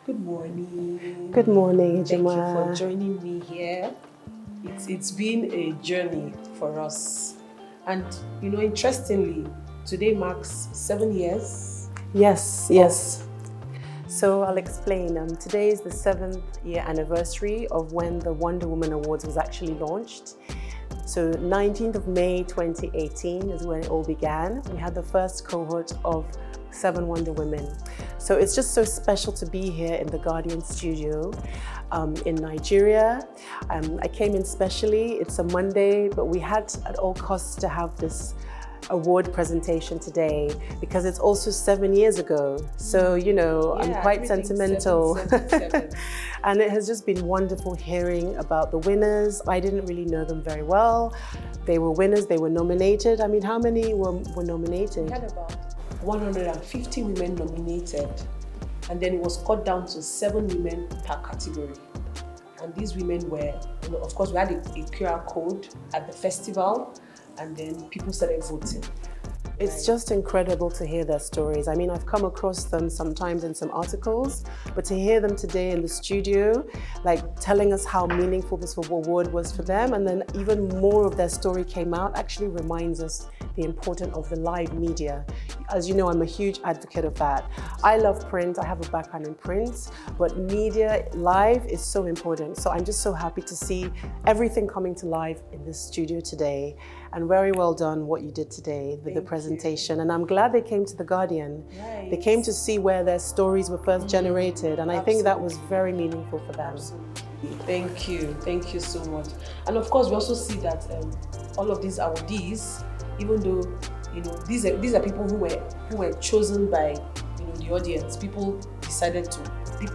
Good morning. Good morning, Thank you Ejima. for joining me here. It's been a journey for us. And interestingly, today marks 7 years. Yes. So I'll explain. Today is the 7th year anniversary of when the Wonder Woman Awards was actually launched. So 19th of May 2018 is when it all began. We had the first cohort of 7 Wonder Women. So it's just so special to be here in the Guardian studio in Nigeria. I came in specially, it's a Monday, but we had at all costs to have this award presentation today because it's also 7 years ago. So, I'm quite sentimental. Seven. And it has just been wonderful hearing about the winners. I didn't really know them very well. They were winners, they were nominated. I mean, how many were nominated? We had about 150 women nominated, and then it was cut down to 7 women per category. And these women were, of course, we had a QR code at the festival, and then people started voting. It's just incredible to hear their stories. I mean, I've come across them sometimes in some articles, but to hear them today in the studio, like telling us how meaningful this award was for them, and then even more of their story came out, actually reminds us the importance of the live media. As you know, I'm a huge advocate of that. I love print, I have a background in print, but media live is so important. So I'm just so happy to see everything coming to life in this studio today. And very well done what you did today with the presentation. And I'm glad they came to The Guardian. Right. They came to see where their stories were first generated. And I think that was very meaningful for them. Absolutely. Thank you so much. And of course, we also see that all of these awardees, even though these are people who were chosen by the audience, people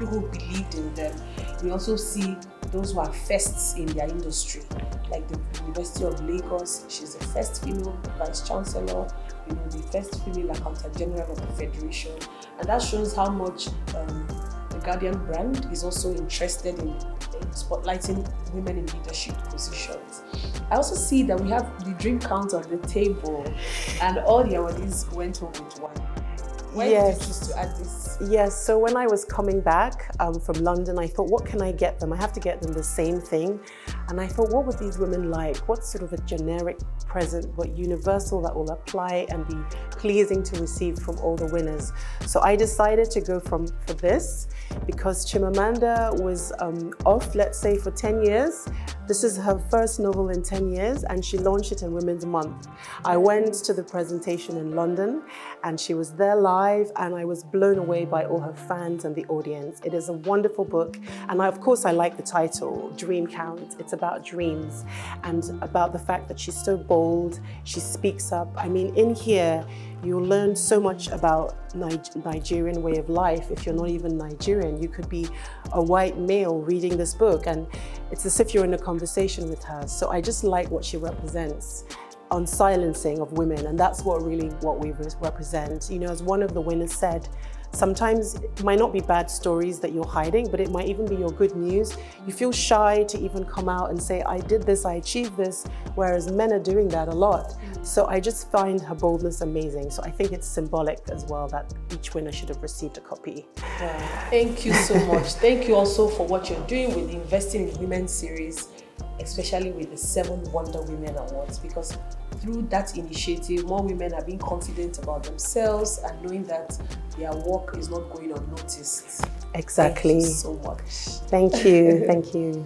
who believed in them. We also see those who are firsts in their industry, like the University of Lagos. She's the first female vice chancellor, the first female accountant general of the federation, and that shows how much the Guardian brand is also interested in spotlighting women in leadership positions. I also see that we have the dream count on the table, and all the awardees went home with one. Why did you choose to add this? Yes, so when I was coming back from London, I thought, what can I get them? I have to get them the same thing. And I thought, what would these women like? What's sort of a generic present, but universal that will apply and be pleasing to receive from all the winners? So I decided to go for this because Chimamanda was off, let's say, for 10 years. This is her first novel in 10 years, and she launched it in Women's Month. I went to the presentation in London, and she was there live, and I was blown away by all her fans and the audience. It is a wonderful book, and of course I like the title, Dream Count. It's about dreams and about the fact that she's so bold, she speaks up. I mean, in here, you'll learn so much about Nigerian way of life. If you're not even Nigerian, you could be a white male reading this book, and it's as if you're in a conversation with her. So I just like what she represents on silencing of women, and that's what we represent. As one of the winners said, sometimes it might not be bad stories that you're hiding, but it might even be your good news. You feel shy to even come out and say, I did this, I achieved this, whereas men are doing that a lot. So I just find her boldness amazing. So I think it's symbolic as well that each winner should have received a copy. Thank you so much. Thank you also for what you're doing with the Investing in Women series, especially with the 7 Wonder Women Awards, because through that initiative, more women are being confident about themselves and knowing that their work is not going unnoticed. Exactly. Thank you so much. Thank you.